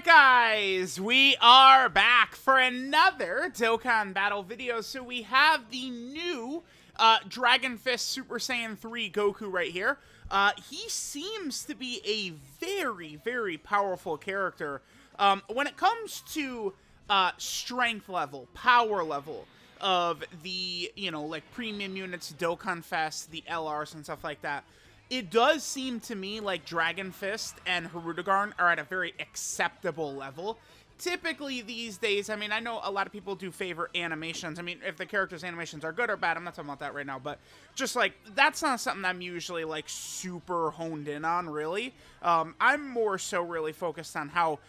Alright guys, we are back for another Dokkan battle video. So we have the new Dragon Fist Super Saiyan 3 Goku right here. He seems to be a very, very powerful character. When it comes to strength level, power level of the, like premium units, Dokkan Fest, the LRs and stuff like that, it does seem to me like Dragon Fist and Hirudegarn are at a very acceptable level. Typically these days, I mean, I know a lot of people do favor animations. I mean, if the characters' animations are good or bad, I'm not talking about that right now, but just like, that's not something I'm usually like super honed in on, really. I'm more so really focused on how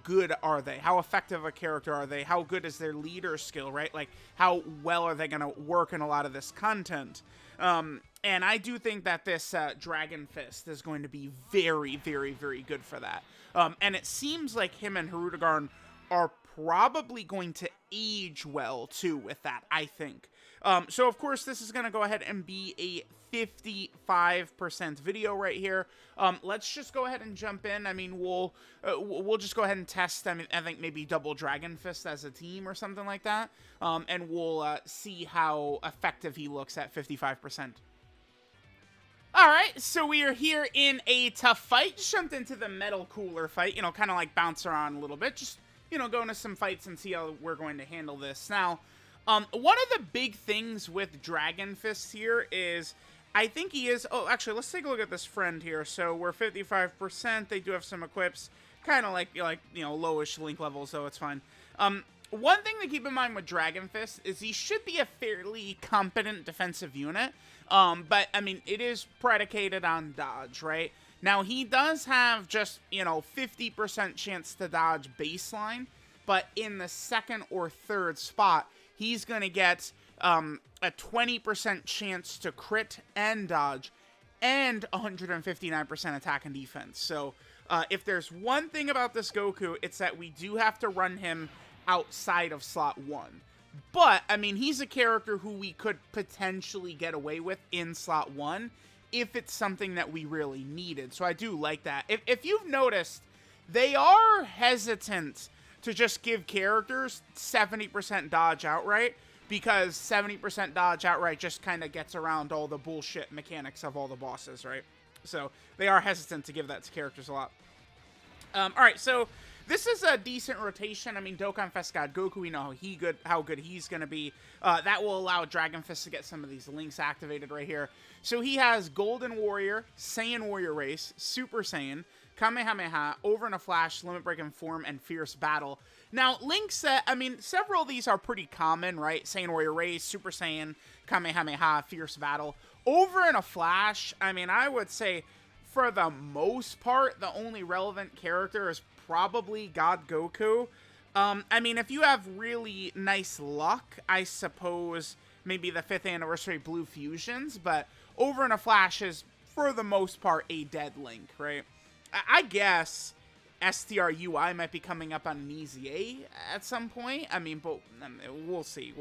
good are they? How effective a character are they? How good is their leader skill, right? Like, how well are they going to work in a lot of this content? And I do think that this Dragon Fist is going to be very, very, very good for that. And it seems like him and Hirudegarn are probably going to age well, too, with that, I think. So, of course, this is going to go ahead and be a 55% video right here. Let's just go ahead and jump in. I mean, we'll just go ahead and test. I think maybe double Dragon Fist as a team or something like that. And we'll see how effective he looks at 55%. Alright, so we are here in a tough fight. Just jumped into the metal cooler fight, kind of like bounce around a little bit. Just, go into some fights and see how we're going to handle this. Now, one of the big things with Dragon Fist here is, I think he is, oh, actually, let's take a look at this friend here. So we're 55%, they do have some equips, kind of like, lowish link levels, so it's fine. One thing to keep in mind with Dragon Fist is he should be a fairly competent defensive unit. But, I mean, it is predicated on dodge, right? Now, he does have just, 50% chance to dodge baseline, but in the second or third spot, he's going to get a 20% chance to crit and dodge, and 159% attack and defense. So, if there's one thing about this Goku, it's that we do have to run him outside of slot 1. But, I mean, he's a character who we could potentially get away with in slot 1 if it's something that we really needed. So I do like that. If you've noticed, they are hesitant to just give characters 70% dodge outright, because 70% dodge outright just kind of gets around all the bullshit mechanics of all the bosses, right? So they are hesitant to give that to characters a lot. Alright, so this is a decent rotation. I mean, Dokkan Fest got Goku. We know how good he's going to be. That will allow Dragon Fist to get some of these links activated right here. So he has Golden Warrior, Saiyan Warrior Race, Super Saiyan, Kamehameha, Over in a Flash, Limit Breaking Form, and Fierce Battle. Now, links, I mean, several of these are pretty common, right? Saiyan Warrior Race, Super Saiyan, Kamehameha, Fierce Battle. Over in a Flash, I mean, I would say, for the most part, the only relevant character is probably God Goku. I mean, if you have really nice luck, I suppose maybe the 5th anniversary Blue Fusions, but Over in a Flash is, for the most part, a dead link, right? I guess STR UI might be coming up on an Easy A at some point. I mean, but we'll see,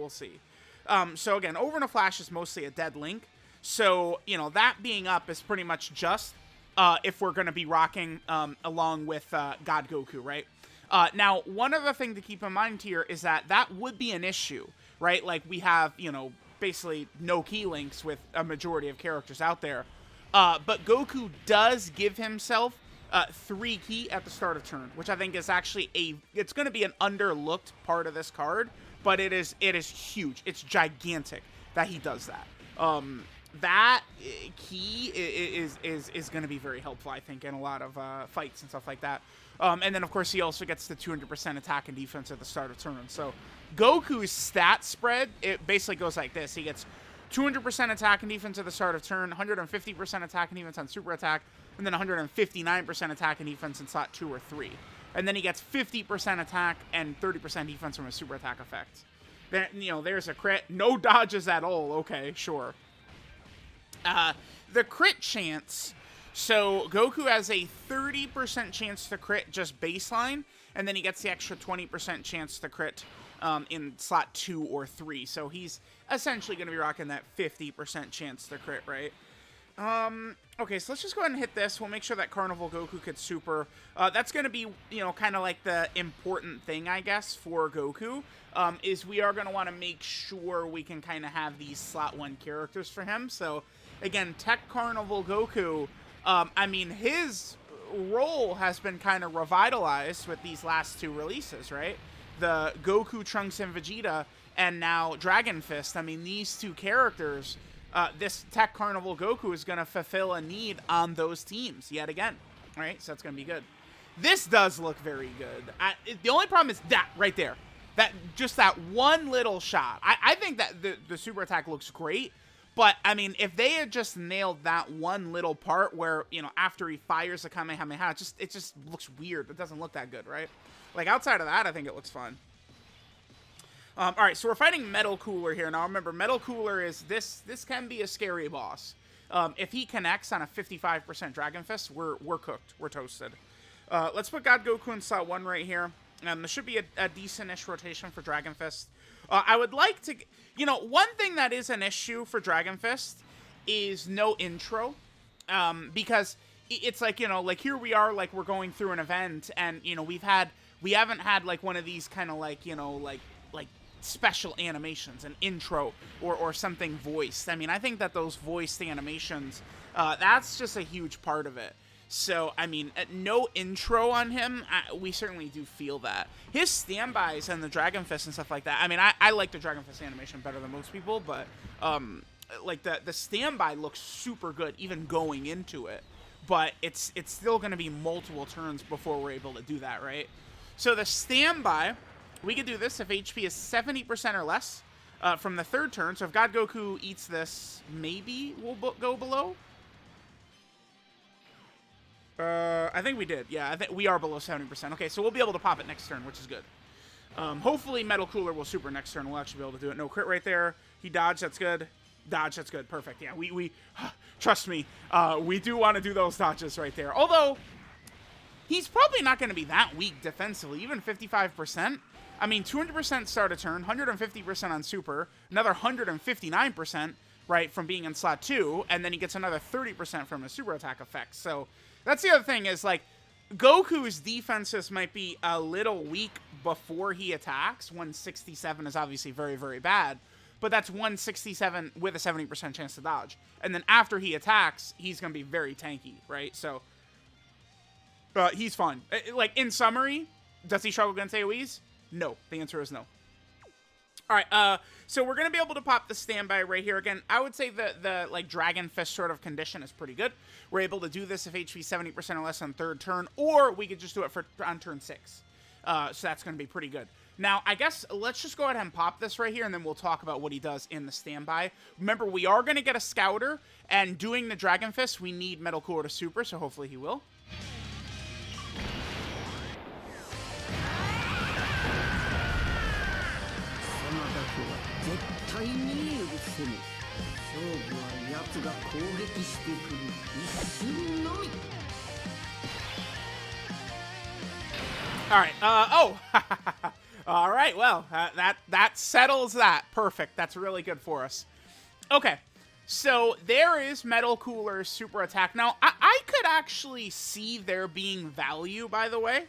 so again, Over in a Flash is mostly a dead link. So, that being up is pretty much just if we're going to be rocking along with God Goku, right? Now, one other thing to keep in mind here is that would be an issue, right? Like, we have, basically no key links with a majority of characters out there. But Goku does give himself 3 key at the start of turn, which I think is actually it's going to be an underlooked part of this card, but it is huge. It's gigantic that he does that. That key is going to be very helpful, I think, in a lot of fights and stuff like that. And then, of course, he also gets the 200% attack and defense at the start of turn. So Goku's stat spread, it basically goes like this. He gets 200% attack and defense at the start of turn, 150% attack and defense on super attack, and then 159% attack and defense in slot 2 or 3. And then he gets 50% attack and 30% defense from a super attack effect. Then, there's a crit. No dodges at all. Okay, sure. The crit chance, so Goku has a 30% chance to crit just baseline, and then he gets the extra 20% chance to crit in slot 2 or 3. So he's essentially going to be rocking that 50% chance to crit, right? Okay, so let's just go ahead and hit this. We'll make sure that Carnival Goku gets super. That's going to be, you know, kind of like the important thing, I guess, for Goku, is we are going to want to make sure we can kind of have these slot 1 characters for him. So, again, Tech Carnival Goku, I mean, his role has been kind of revitalized with these last 2 releases, right? The Goku, Trunks, and Vegeta, and now Dragon Fist. I mean, these 2 characters... this Tech Carnival Goku is going to fulfill a need on those teams yet again, right? So that's going to be good. This does look very good. The only problem is that right there. Just that one little shot. I think that the super attack looks great, but, I mean, if they had just nailed that one little part where, you know, after he fires a Kamehameha, it just looks weird. It doesn't look that good, right? Like, outside of that, I think it looks fun. All right, so we're fighting Metal Cooler here. Now, remember, Metal Cooler is this can be a scary boss. If he connects on a 55% Dragon Fist, we're cooked. We're toasted. Let's put God Goku in slot 1 right here. There should be a decent-ish rotation for Dragon Fist. I would like to... You know, one thing that is an issue for Dragon Fist is no intro. Because it's like, you know, like here we are, like we're going through an event, and, you know, we haven't had, like, one of these kind of, like, you know, like special animations, an intro or something voiced. I mean, I think that those voiced animations, that's just a huge part of it. So, I mean, no intro on him, we certainly do feel that. His standbys and the Dragon Fist and stuff like that, I mean, I like the Dragon Fist animation better than most people, but, like, the standby looks super good, even going into it. But it's still going to be multiple turns before we're able to do that, right? So the standby... We could do this if HP is 70% or less from the 3rd turn. So if God Goku eats this, maybe we'll go below. I think we did. Yeah, I think we are below 70%. Okay, so we'll be able to pop it next turn, which is good. Hopefully Metal Cooler will super next turn. We'll actually be able to do it. No crit right there. He dodged. That's good. Dodge. That's good. Perfect. Yeah, we trust me. We do want to do those dodges right there. Although, he's probably not going to be that weak defensively. Even 55%. I mean, 200% start a turn, 150% on super, another 159%, right, from being in slot 2, and then he gets another 30% from a super attack effect. So that's the other thing is, like, Goku's defenses might be a little weak before he attacks. 167 is obviously very, very bad, but that's 167 with a 70% chance to dodge. And then after he attacks, he's going to be very tanky, right? So he's fun. Like, in summary, does he struggle against AoEs? No. The answer is no. All right, so we're going to be able to pop the standby right here. Again, I would say the like, Dragon Fist sort of condition is pretty good. We're able to do this if HP 70% or less on 3rd turn, or we could just do it on turn 6. So that's going to be pretty good. Now, I guess let's just go ahead and pop this right here, and then we'll talk about what he does in the standby. Remember, we are going to get a Scouter, and doing the Dragon Fist, we need Metal Cooler to super, so hopefully he will. All right. All right. Well, that settles that. Perfect. That's really good for us. Okay. So there is Metal Cooler's super attack. Now, I could actually see there being value, by the way,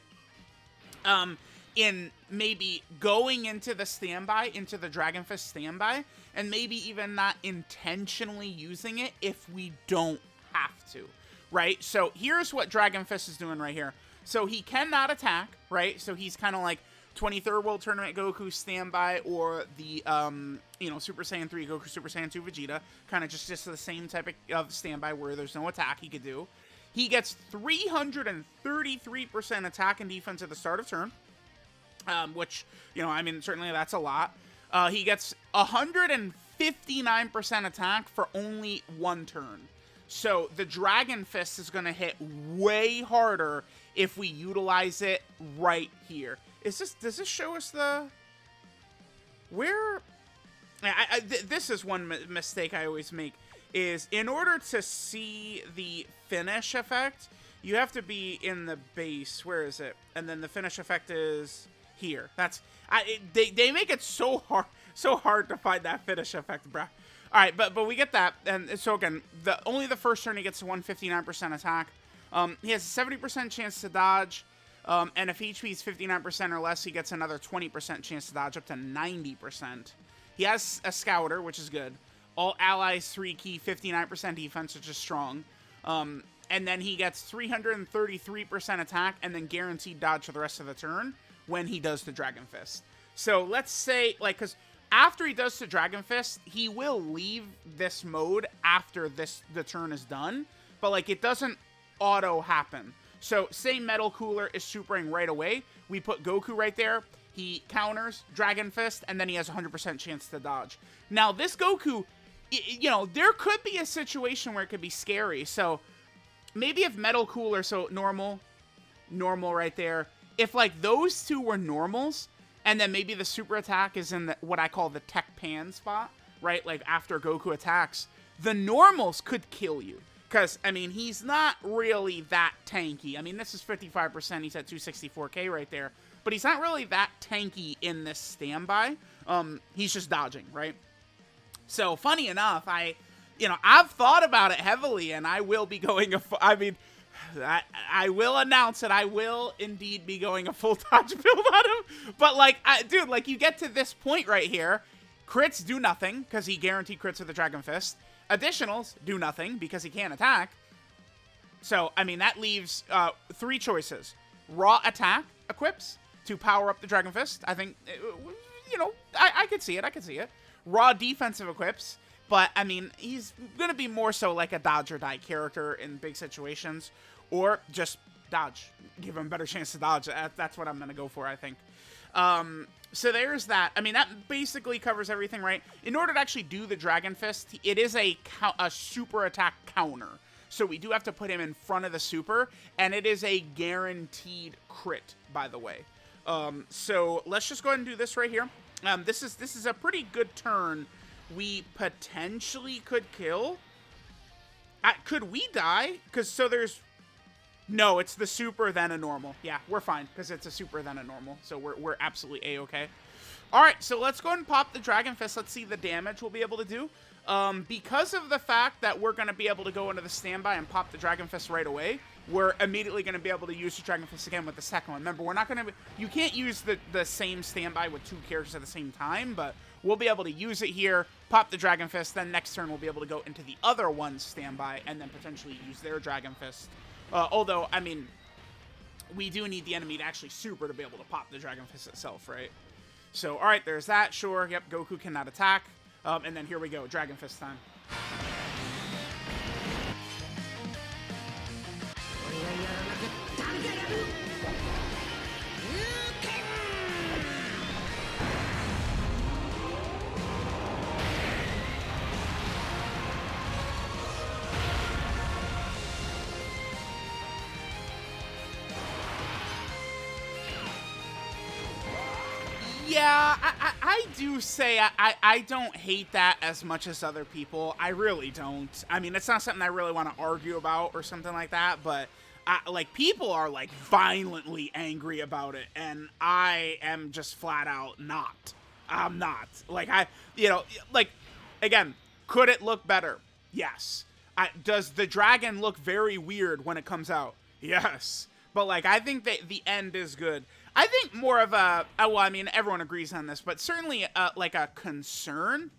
in maybe going into the standby, into the Dragon Fist standby, and maybe even not intentionally using it if we don't have to, right? So here's what Dragon Fist is doing right here. So he cannot attack, right? So he's kind of like 23rd World Tournament Goku standby, or the, you know, Super Saiyan 3 Goku, Super Saiyan 2 Vegeta, kind of just the same type of standby where there's no attack he could do. He gets 333% attack and defense at the start of turn, which, you know, I mean, certainly that's a lot. He gets 159% attack for only 1 turn. So the Dragon Fist is going to hit way harder if we utilize it right here. Does this show us the... Where... this is one mistake I always make, is in order to see the finish effect, you have to be in the base. Where is it? And then the finish effect is here. That's... they make it so hard to find that finish effect, bruh. All right, but we get that, and so again, only the first turn he gets 159% attack. He has a 70% chance to dodge, and if HP is 59% or less, he gets another 20% chance to dodge, up to 90%. He has a Scouter, which is good. All allies 3 key, 59% defense, which is strong. And then he gets 333% attack, and then guaranteed dodge for the rest of the turn when he does the Dragon Fist. So let's say, like, because after he does the Dragon Fist, he will leave this mode after the turn is done, but, like, it doesn't auto happen. So say Metal Cooler is supering right away, we put Goku right there, he counters, Dragon Fist, and then he has 100% chance to dodge. Now, this Goku, you know, there could be a situation where it could be scary, so maybe if Metal Cooler, so normal right there, if, like, those two were normals, and then maybe the super attack is in what I call the Tech Pan spot, right? Like, after Goku attacks, the normals could kill you. Because, I mean, he's not really that tanky. I mean, this is 55%. He's at 264k right there. But he's not really that tanky in this standby. He's just dodging, right? So, funny enough, I've thought about it heavily, and I will be going I will announce that I will indeed be going a full dodge build on him. But, like, dude, like, you get to this point right here. Crits do nothing, because he guaranteed crits with the Dragon Fist. Additionals do nothing, because he can't attack. So, I mean, that leaves 3 choices. Raw attack equips to power up the Dragon Fist. I think, you know, I could see it. Raw defensive equips. But, I mean, he's going to be more so like a dodge or die character in big situations. Or just dodge. Give him a better chance to dodge. That's what I'm going to go for, I think. So there's that. I mean, that basically covers everything, right? In order to actually do the Dragon Fist, it is a super attack counter. So we do have to put him in front of the super. And it is a guaranteed crit, by the way. So let's just go ahead and do this right here. This is a pretty good turn. We potentially could kill. Could we die? Because so there's... No, it's the super, then a normal. Yeah, we're fine, because it's a super, then a normal. So we're absolutely A-okay. Alright, so let's go ahead and pop the Dragon Fist. Let's see the damage we'll be able to do. Because of the fact that we're going to be able to go into the standby and pop the Dragon Fist right away, we're immediately going to be able to use the Dragon Fist again with the second one. Remember, we're not going to... You can't use the same standby with 2 characters at the same time, but we'll be able to use it here, pop the Dragon Fist, then next turn we'll be able to go into the other one's standby, and then potentially use their Dragon Fist. Although, I mean, we do need the enemy to actually super to be able to pop the Dragon Fist itself, right? So, alright, there's that. Sure, yep, Goku cannot attack. And then here we go, Dragon Fist time. Yeah, I do say I don't hate that as much as other people. I really don't. I mean, it's not something I really want to argue about or something like that, but like, people are, like, violently angry about it, and I am just flat out not. I'm not. Like, like, again, could it look better? Yes. Does the dragon look very weird when it comes out? Yes. But, like, I think that the end is good. I think more of a, well, I mean, everyone agrees on this, but certainly, like, a concern,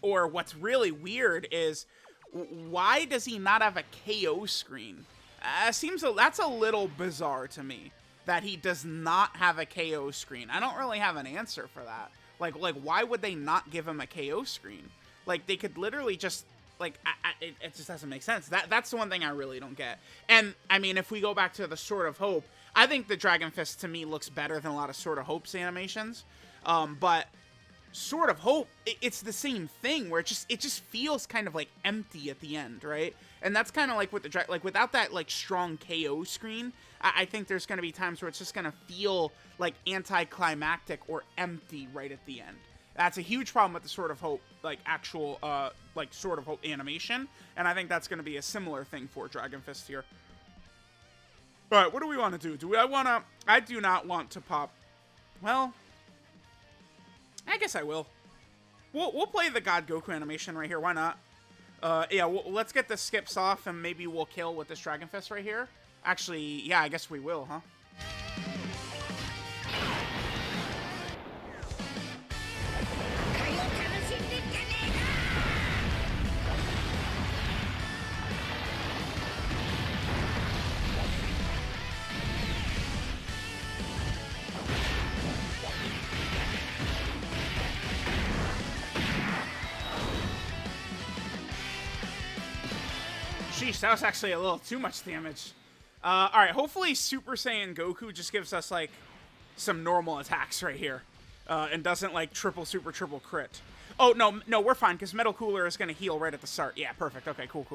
or what's really weird is, why does he not have a KO screen? That's a little bizarre to me, that he does not have a KO screen. I don't really have an answer for that. Like, why would they not give him a KO screen? Like, they could literally just, like, it just doesn't make sense. That's the one thing I really don't get. And, I mean, if we go back to the Sword of Hope, I think the Dragon Fist, to me, looks better than a lot of Sword of Hope's animations. But Sword of Hope, it's the same thing, where it just feels kind of, like, empty at the end, right? And that's kind of like with the Dragon, like, without that, like, strong KO screen, I think there's going to be times where it's just going to feel, like, anticlimactic or empty right at the end. That's a huge problem with the Sword of Hope, like, actual, like, Sword of Hope animation. And I think that's going to be a similar thing for Dragon Fist here. Alright, what do we want to do? I do not want to pop... Well, I guess I will. We'll play the God Goku animation right here. Why not? Yeah, let's get the skips off, and maybe we'll kill with this Dragon Fist right here. Actually, yeah, I guess we will, huh? Sheesh, that was actually a little too much damage. Alright, hopefully Super Saiyan Goku just gives us, like, some normal attacks right here. And doesn't, like, triple crit. Oh, no, we're fine, because Metal Cooler is going to heal right at the start. Yeah, perfect. Okay, cool.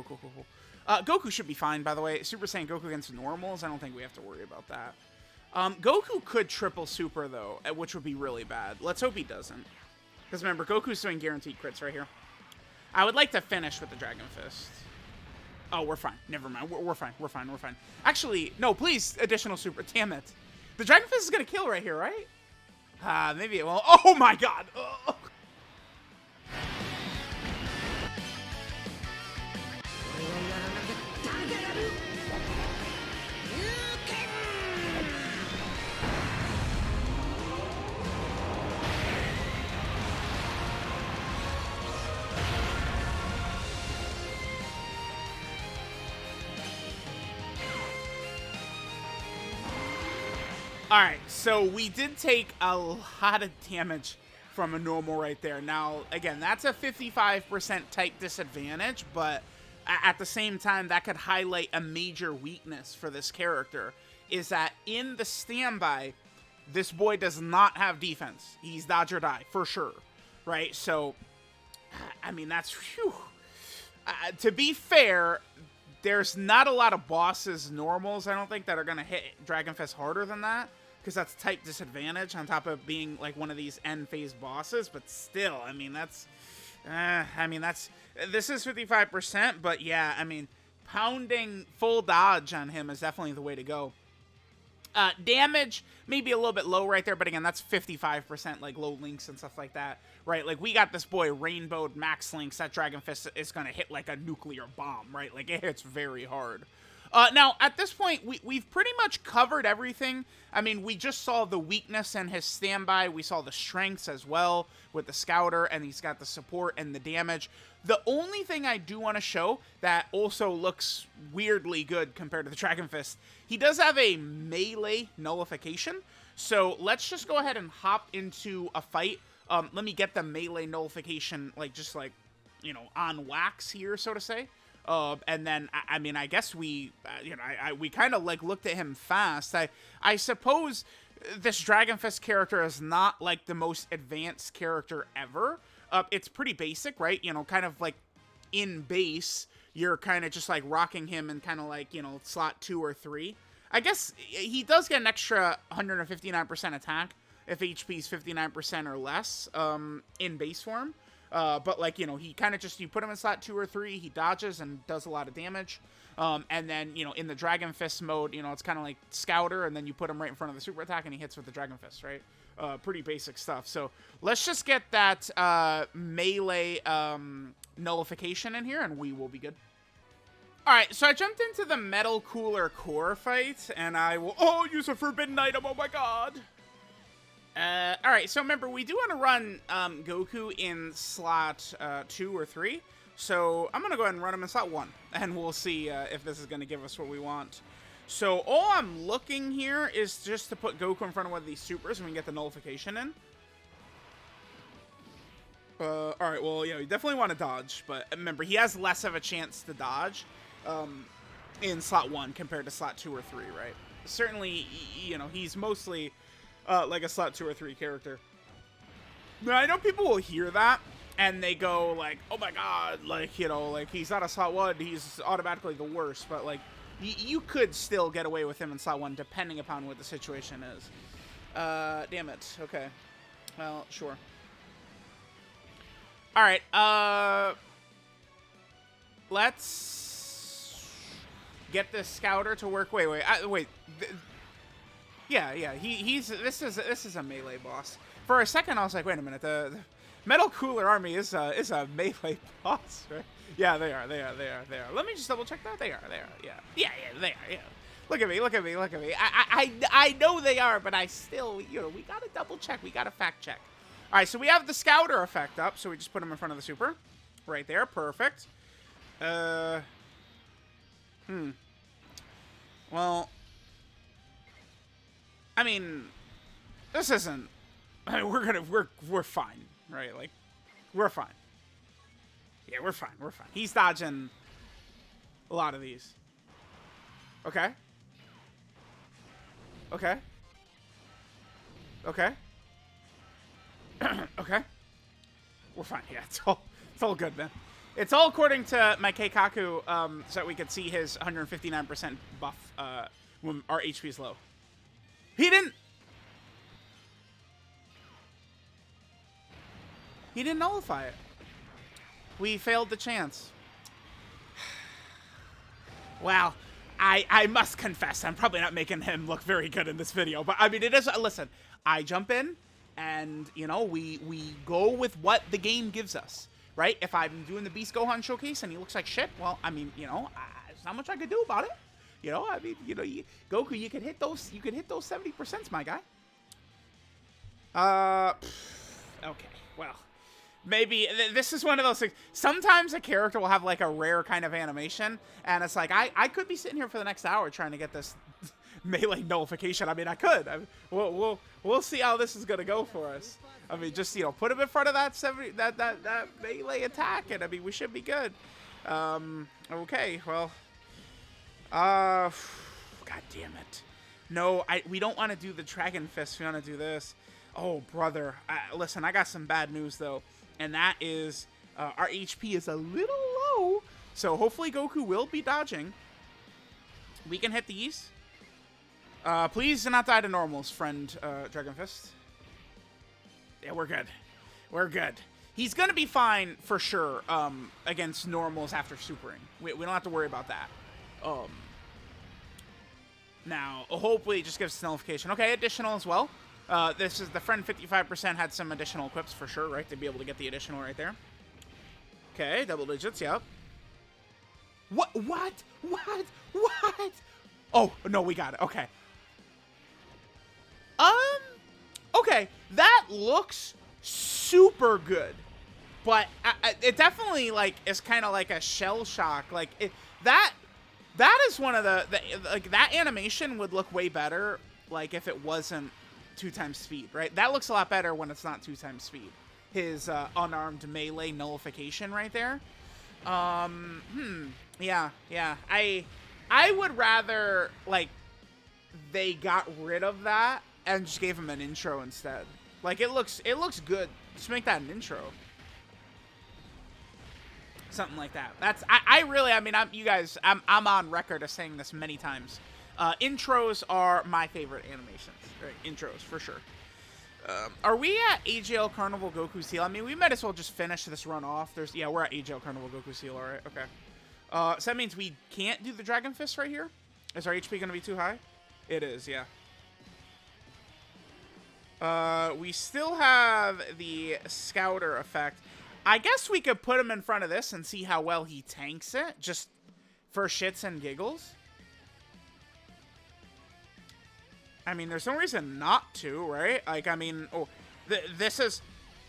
Goku should be fine, by the way. Super Saiyan Goku against normals, I don't think we have to worry about that. Goku could triple super, though, which would be really bad. Let's hope he doesn't. Because remember, Goku's doing guaranteed crits right here. I would like to finish with the Dragon Fist. Oh, we're fine. Never mind. We're fine. Actually, no, please, additional super. Damn it. The Dragon Fist is going to kill right here, right? Maybe it won't. Oh, my God. Ugh. Alright, so we did take a lot of damage from a normal right there. Now, again, that's a 55% type disadvantage, but at the same time, that could highlight a major weakness for this character, is that in the standby, this boy does not have defense. He's dodge or die, for sure, right? So, I mean, that's, whew. To be fair, there's not a lot of bosses normals, I don't think, that are going to hit Dragon Fist harder than that, because that's type disadvantage on top of being like one of these end phase bosses. But still, I mean, this is 55%, but yeah, I mean, pounding full dodge on him is definitely the way to go. Damage maybe a little bit low right there, but again, that's 55%, like low links and stuff like that, right? Like, we got this boy rainbowed max links. That Dragon Fist is gonna hit like a nuclear bomb, right? Like, it hits very hard. Now, at this point, we've pretty much covered everything. I mean, we just saw the weakness in his standby. We saw the strengths as well with the Scouter, and he's got the support and the damage. The only thing I do want to show that also looks weirdly good compared to the Dragon Fist, he does have a melee nullification. So let's just go ahead and hop into a fight. Let me get the melee nullification, like, just like, you know, on wax here, so to say. And then, I mean, I guess we, we kind of, like, looked at him fast. I suppose this Dragon Fist character is not, like, the most advanced character ever. It's pretty basic, right? You know, kind of, like, in base, you're kind of just, like, rocking him in kind of, like, you know, slot 2 or 3. I guess he does get an extra 159% attack if HP's 59% or less, in base form. But, like, you know, he kind of just, you put him in slot 2 or 3, he dodges and does a lot of damage. And then, you know, in the Dragon Fist mode, you know, it's kind of like Scouter, and then you put him right in front of the super attack, and he hits with the Dragon Fist, right? Pretty basic stuff. So let's just get that melee nullification in here, and we will be good. Alright, so I jumped into the Metal Cooler core fight, and I will, use a forbidden item, oh my god! Alright, so remember, we do want to run Goku in slot 2 or 3, so I'm going to go ahead and run him in slot 1, and we'll see if this is going to give us what we want. So all I'm looking here is just to put Goku in front of one of these supers, and we can get the nullification in. Alright, well, you definitely want to dodge, but remember, he has less of a chance to dodge in slot 1 compared to slot 2 or 3, right? Certainly, you know, he's mostly like a slot 2 or 3 character. Now, I know people will hear that, and they go, like, oh my god, like, you know, like, he's not a slot 1, he's automatically the worst, but, like, you could still get away with him in slot 1, depending upon what the situation is. Damn it. Okay. Well, sure. Alright, let's get this Scouter to work. Wait. Yeah, this is a melee boss. For a second, I was like, wait a minute, Metal Cooler Army is a melee boss, right? Yeah, they are. Let me just double check that. They are. Yeah, they are. Yeah. Look at me. I know they are, but I still, we gotta double check. We gotta fact check. All right, so we have the Scouter effect up, so we just put him in front of the super, right there. Perfect. Well, I mean, this isn't. I mean, we're fine, right? Like, we're fine. Yeah, we're fine. He's dodging a lot of these. Okay. Okay. We're fine. Yeah, it's all good, man. It's all according to my Keikaku, so that we could see his 159% buff when our HP is low. He didn't nullify it. We failed the chance. Well, I must confess, I'm probably not making him look very good in this video, but I mean, it is, listen, I jump in, and, we go with what the game gives us, right? If I'm doing the Beast Gohan showcase and he looks like shit, well, I mean, there's not much I could do about it. Goku, you could hit those 70%, my guy. Okay, well, maybe this is one of those things. Sometimes a character will have like a rare kind of animation, and it's like I could be sitting here for the next hour trying to get this melee nullification. I mean, I could. We'll see how this is gonna go for us. I mean, just put him in front of that melee attack, and I mean, we should be good. Okay, well, god damn it. No, we don't want to do the Dragon Fist. We want to do this. Oh, brother. Listen, I got some bad news, though. And that is our HP is a little low. So hopefully Goku will be dodging. We can hit these. Please do not die to normals, friend Dragon Fist. Yeah, we're good. We're good. He's going to be fine for sure against normals after supering. We don't have to worry about that. Now, hopefully it just gives us nullification. Okay, additional as well. This is the friend 55% had some additional equips for sure, right? To be able to get the additional right there. Okay, double digits, yep. What? Oh, no, we got it. Okay. Okay, that looks super good. But it definitely, like, is kind of like a shell shock. Like, that is one of like, that animation would look way better, like, if it wasn't 2x speed, right? That looks a lot better when it's not 2x speed. His unarmed melee nullification right there. Yeah. I would rather, like, they got rid of that and just gave him an intro instead. Like, it looks good. Just make that an intro. Something like that. That's I mean, I'm on record of saying this many times. Intros are my favorite animations. Right? Intros, for sure. Are we at AGL Carnival Goku Seal? I mean, we might as well just finish this run off. Yeah, we're at AGL Carnival Goku Seal, all right? Okay. So that means we can't do the Dragon Fist right here? Is our HP going to be too high? It is, yeah. We still have the Scouter effect. I guess we could put him in front of this and see how well he tanks it, just for shits and giggles. I mean, there's no reason not to, right? Like, I mean, this is,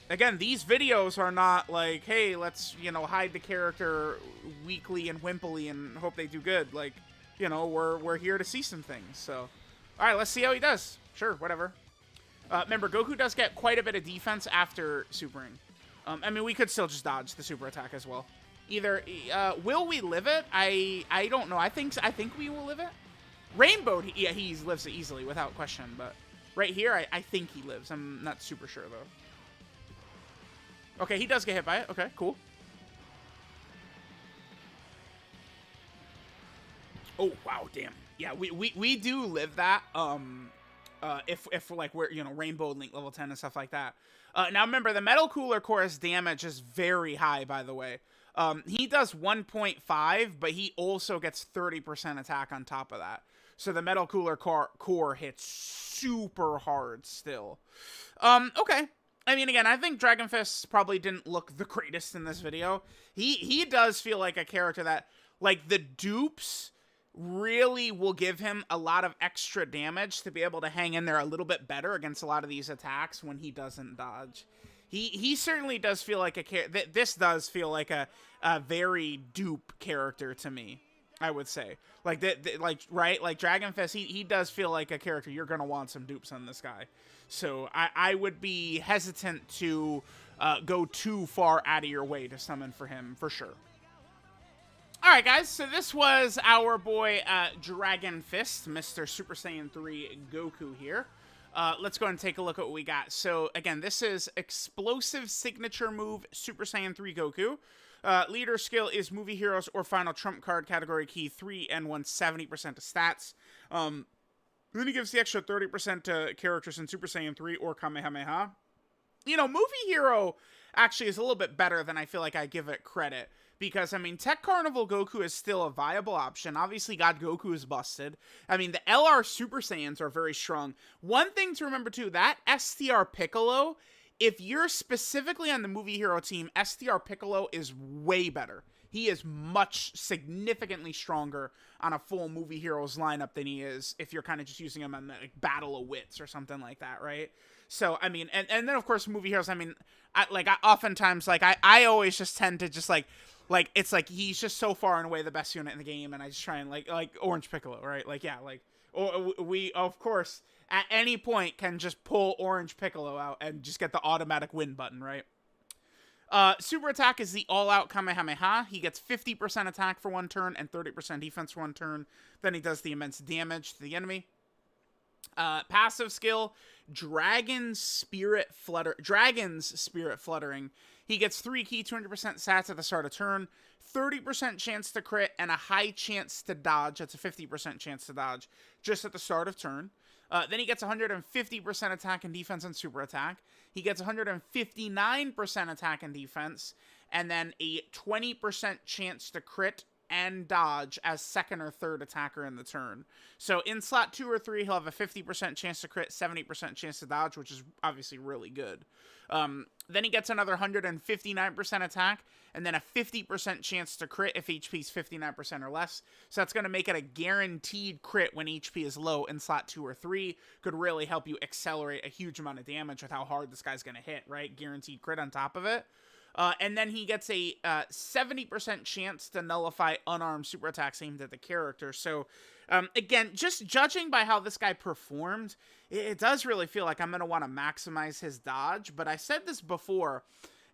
again, these videos are not like, hey, let's, hide the character weakly and wimpily and hope they do good. Like, we're here to see some things. So, all right, let's see how he does. Sure, whatever. Remember, Goku does get quite a bit of defense after supering. I mean, we could still just dodge the super attack as well. Either, will we live it? I don't know. I think we will live it. Rainbow, yeah, he lives it easily without question, but right here, I think he lives. I'm not super sure, though. Okay, he does get hit by it. Okay, cool. Oh, wow, damn. Yeah, we do live that, if like, we're, Rainbow Link level 10 and stuff like that. Now, remember, the Metal Cooler Core's damage is very high, by the way. He does 1.5, but he also gets 30% attack on top of that. So the Metal Cooler Core hits super hard still. Okay. I mean, again, I think Dragon Fist probably didn't look the greatest in this video. He does feel like a character that, like, the dupes really will give him a lot of extra damage to be able to hang in there a little bit better against a lot of these attacks when he doesn't dodge. He certainly does feel like this does feel like a very dupe character to me, I would say. Like right? Like Dragon Fist, he does feel like a character you're gonna want some dupes on this guy. So I would be hesitant to go too far out of your way to summon for him, for sure. Alright guys, so this was our boy Dragon Fist, Mr. Super Saiyan 3 Goku here. Let's go ahead and take a look at what we got. So again, this is Explosive Signature Move Super Saiyan 3 Goku. Leader skill is Movie Heroes or Final Trump Card, category key 3 and 170% of stats. Then he gives the extra 30% to characters in Super Saiyan 3 or Kamehameha. You know, Movie Hero actually is a little bit better than I feel like I give it credit. Because, I mean, Tech Carnival Goku is still a viable option. Obviously, God Goku is busted. I mean, the LR Super Saiyans are very strong. One thing to remember, too, that STR Piccolo, if you're specifically on the Movie Hero team, STR Piccolo is way better. He is significantly stronger on a full Movie Heroes lineup than he is if you're kind of just using him on the like, Battle of Wits or something like that, right? So, I mean, and then, of course, Movie Heroes, I mean, oftentimes, like, I always just tend to just, like, it's like he's just so far and away the best unit in the game, and I just try and, like Orange Piccolo, right? Like, yeah, like, or we, of course, at any point can just pull Orange Piccolo out and just get the automatic win button, right? Super attack is the all-out Kamehameha. He gets 50% attack for 1 turn and 30% defense for 1 turn. Then he does the immense damage to the enemy. Passive skill, Dragon's Spirit Fluttering. He gets 3 key, 200% stats at the start of turn, 30% chance to crit, and a high chance to dodge. That's a 50% chance to dodge just at the start of turn. Then he gets 150% attack and defense and super attack. He gets 159% attack and defense, and then a 20% chance to crit and dodge as second or third attacker in the turn. So in slot 2 or 3, he'll have a 50% chance to crit, 70% chance to dodge, which is obviously really good. Then he gets another 159% attack, and then a 50% chance to crit if HP is 59% or less. So that's going to make it a guaranteed crit when HP is low in slot 2 or 3. Could really help you accelerate a huge amount of damage with how hard this guy's going to hit, right? Guaranteed crit on top of it. And then he gets a 70% chance to nullify unarmed super attacks aimed at the character. So, again, just judging by how this guy performed, it does really feel like I'm going to want to maximize his dodge. But I said this before,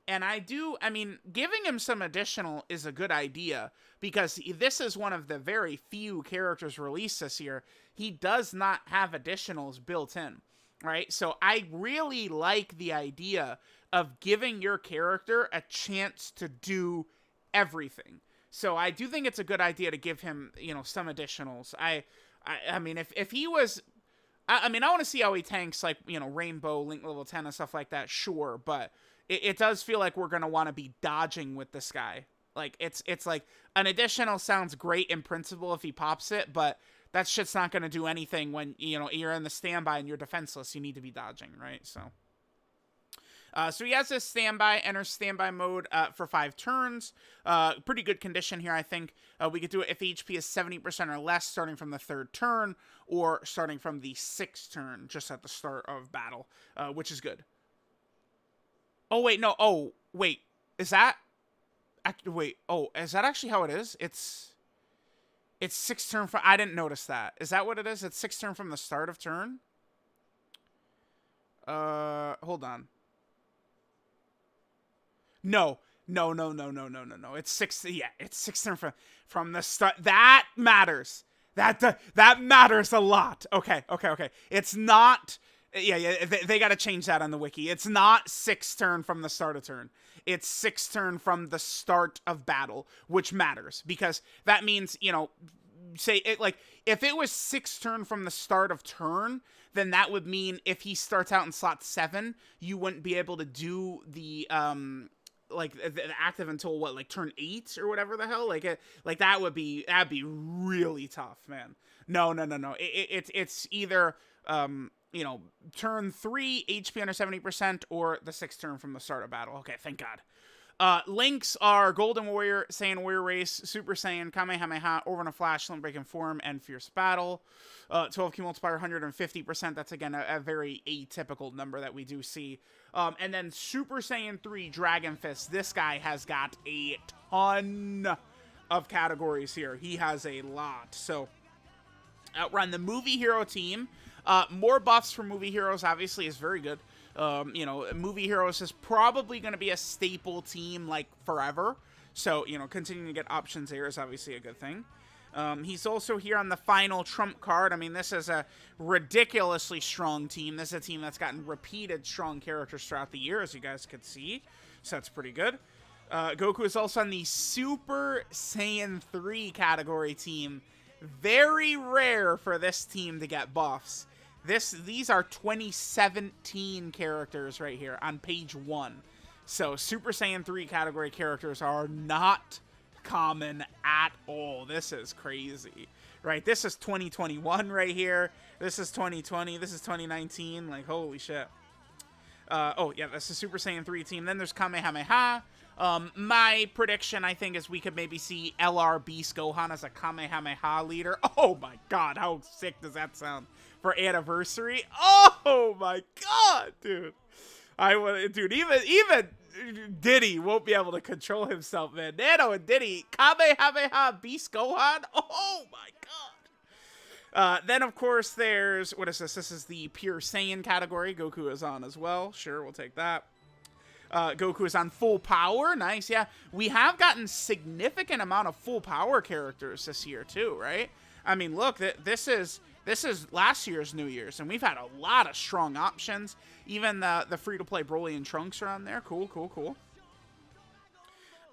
and I mean, giving him some additional is a good idea, because this is one of the very few characters released this year. He does not have additionals built in, right? So I really like the idea of giving your character a chance to do everything. So I do think it's a good idea to give him, you know, some additionals. I mean, if he was, I mean, I want to see how he tanks, like, you know, Rainbow, Link level 10 and stuff like that, sure, but it does feel like we're going to want to be dodging with this guy. Like, it's like, an additional sounds great in principle if he pops it, but that shit's not going to do anything when, you know, you're in the standby and you're defenseless. You need to be dodging, right? So he has this standby, enters standby mode for 5 turns. Pretty good condition here, I think. We could do it if HP is 70% or less, starting from the 3rd turn, or starting from the 6th turn, just at the start of battle, which is good. Oh, wait, no. Oh, wait. Is that... Wait. Oh, is that actually how it is? It's 6th turn from... I didn't notice that. Is that what it is? It's 6th turn from the start of turn? Hold on. No. It's 6. Yeah, it's 6 turn from the start. That matters. That matters a lot. Okay. It's not. Yeah. They got to change that on the wiki. It's not 6 turn from the start of turn. It's 6 turn from the start of battle, which matters, because that means, you know, say it, like, if it was 6 turn from the start of turn, then that would mean if he starts out in slot 7, you wouldn't be able to do the like the active until what, like turn 8 or whatever the hell, like that'd be really tough, man. No. It's either you know, turn 3, HP under 70%, or the 6th turn from the start of battle. Okay, thank God. Links are Golden Warrior, Saiyan Warrior Race, Super Saiyan, Kamehameha, Over in a Flash, Limit Breaking Form, and Fierce Battle. 12 key multiplier, 150%. That's, again, a very atypical number that we do see. And then Super Saiyan 3 Dragon Fist. This guy has got a ton of categories here. He has a lot. So, outrun the Movie Hero team. More buffs for Movie Heroes, obviously, is very good. You know, Movie Heroes is probably going to be a staple team, like, forever. So, you know, continuing to get options there is obviously a good thing. He's also here on the final trump card. I mean, this is a ridiculously strong team. This is a team that's gotten repeated strong characters throughout the year, as you guys could see. So that's pretty good. Goku is also on the Super Saiyan 3 category team. Very rare for this team to get buffs. These are 2017 characters right here on page 1. So Super Saiyan 3 category characters are not common at all. This is crazy, right? This is 2021 right here. This is 2020. This is 2019. Like, holy shit. Oh, yeah, that's the Super Saiyan 3 team. Then there's Kamehameha. My prediction, I think, is we could maybe see LR Beast Gohan as a Kamehameha leader. Oh my god, how sick does that sound for anniversary? Oh my god, dude. Dude, even Diddy won't be able to control himself, man. Nano and Diddy, Kamehameha Beast Gohan. Oh my god. Then, of course, there's, what is this? This is the Pure Saiyan category. Goku is on as well. Sure, we'll take that. Goku is on full power. Nice, yeah. We have gotten significant amount of full power characters this year, too, right? I mean, look, this is last year's New Year's, and we've had a lot of strong options. Even the free-to-play Broly and Trunks are on there. Cool, cool, cool.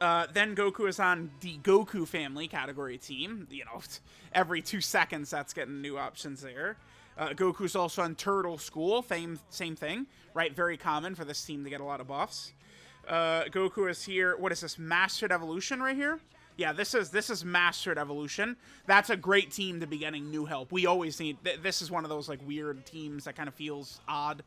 Then Goku is on the Goku family category team. You know, every 2 seconds that's getting new options there. Goku's also on Turtle School. Same thing, right? Very common for this team to get a lot of buffs. Goku is here. What is this? Mastered Evolution right here? Yeah, this is Mastered Evolution. That's a great team to be getting new help. We always need... This is one of those, like, weird teams that kind of feels odd.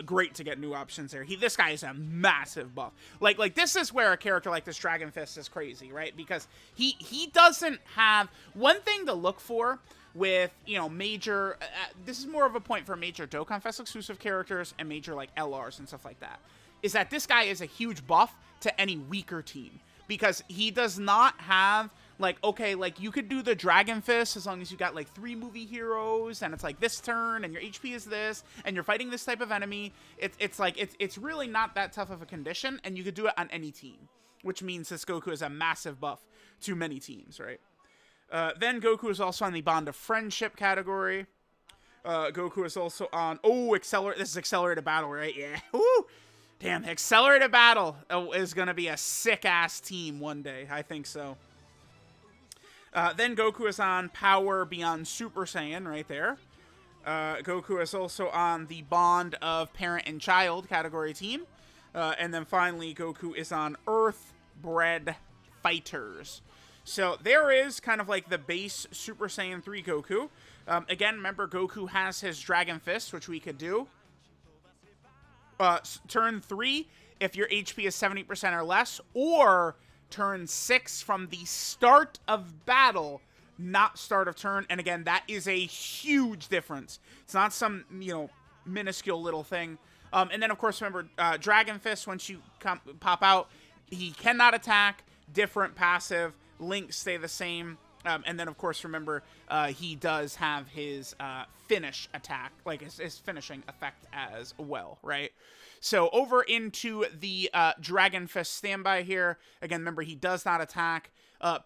Great to get new options there. This guy is a massive buff. Like this is where a character like this Dragon Fist is crazy, right? Because he doesn't have... One thing to look for with, you know, major... this is more of a point for major Dokkan Fest exclusive characters and major, like, LRs and stuff like that. Is that this guy is a huge buff to any weaker team. Because he does not have, like, okay, like, you could do the Dragon Fist as long as you got, like, 3 movie heroes, and it's, like, this turn, and your HP is this, and you're fighting this type of enemy. It's really not that tough of a condition, and you could do it on any team. Which means this Goku is a massive buff to many teams, right? Then Goku is also on the Bond of Friendship category. Goku is also on, this is Accelerated Battle, right? Yeah, woo! Damn, Accelerated Battle is going to be a sick-ass team one day. I think so. Then Goku is on Power Beyond Super Saiyan right there. Goku is also on the Bond of Parent and Child category team. And then finally, Goku is on Earth-Bred Fighters. So there is kind of like the base Super Saiyan 3 Goku. Again, remember, Goku has his Dragon Fist, which we could do. Turn 3, if your HP is 70% or less, or turn 6 from the start of battle, not start of turn. And again, that is a huge difference. It's not some, you know, minuscule little thing. And then, of course, remember, Dragon Fist, once you pop out, he cannot attack, different passive, links stay the same. And then, of course, remember, he does have his finish attack, like his finishing effect as well, right? So over into the Dragon Fist standby here. Again, remember, he does not attack.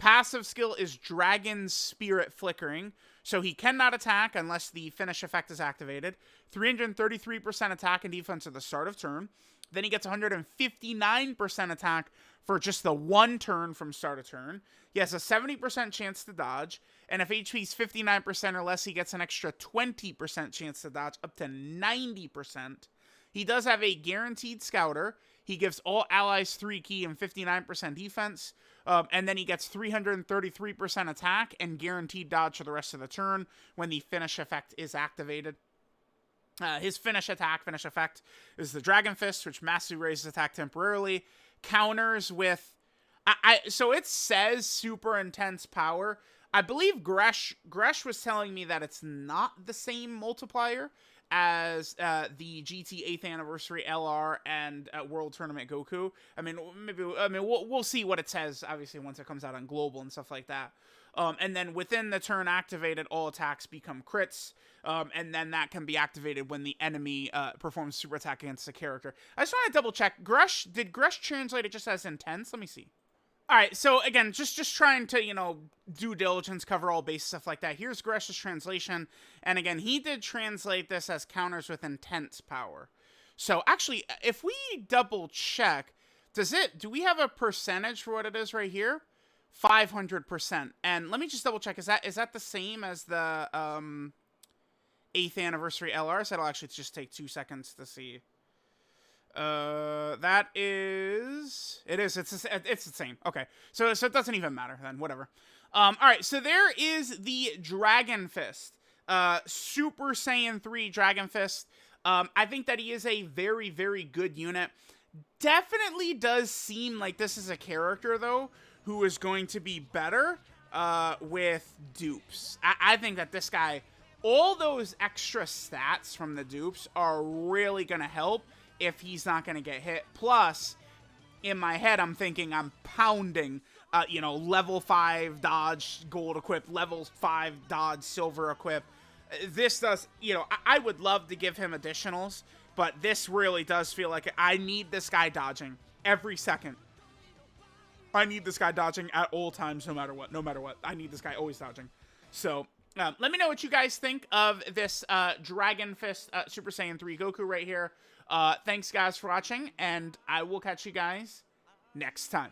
Passive skill is Dragon Spirit Flickering. So he cannot attack unless the finish effect is activated. 333% attack and defense at the start of turn. Then he gets 159% attack for just the one turn from start of turn. He has a 70% chance to dodge. And if HP is 59% or less, he gets an extra 20% chance to dodge, up to 90%. He does have a guaranteed scouter. He gives all allies 3 key and 59% defense. And then he gets 333% attack and guaranteed dodge for the rest of the turn when the finish effect is activated. His finish effect is the Dragon Fist, which massively raises attack temporarily. Counters with... so it says super intense power. I believe Gresh was telling me that it's not the same multiplier as the GT 8th Anniversary LR and World Tournament Goku. I mean, we'll see what it says, obviously, once it comes out on Global and stuff like that. And then within the turn activated, all attacks become crits. And then that can be activated when the enemy performs super attack against the character. I just want to double check. Did Gresh translate it just as intense? Let me see. All right, so again, just trying to, you know, due diligence, cover all base, stuff like that. Here's Gresh's translation. And again, he did translate this as counters with intense power. So actually, if we double check, do we have a percentage for what it is right here? 500%. And let me just double check. Is that the same as the 8th Anniversary LR? So it'll actually just take 2 seconds to see. That is... It's the same. Okay. So it doesn't even matter then. Whatever. Alright, so there is the Dragon Fist. Super Saiyan 3 Dragon Fist. I think that he is a very, very good unit. Definitely does seem like this is a character, though, who is going to be better with dupes. I think that this guy, all those extra stats from the dupes are really going to help if he's not going to get hit. Plus, in my head, I'm thinking I'm pounding, you know, level 5 dodge gold equip, level 5 dodge silver equip. This does, you know, I would love to give him additionals, but this really does feel like I need this guy dodging every second. I need this guy dodging at all times, no matter what. No matter what. I need this guy always dodging. So, let me know what you guys think of this Dragon Fist Super Saiyan 3 Goku right here. Thanks, guys, for watching, and I will catch you guys next time.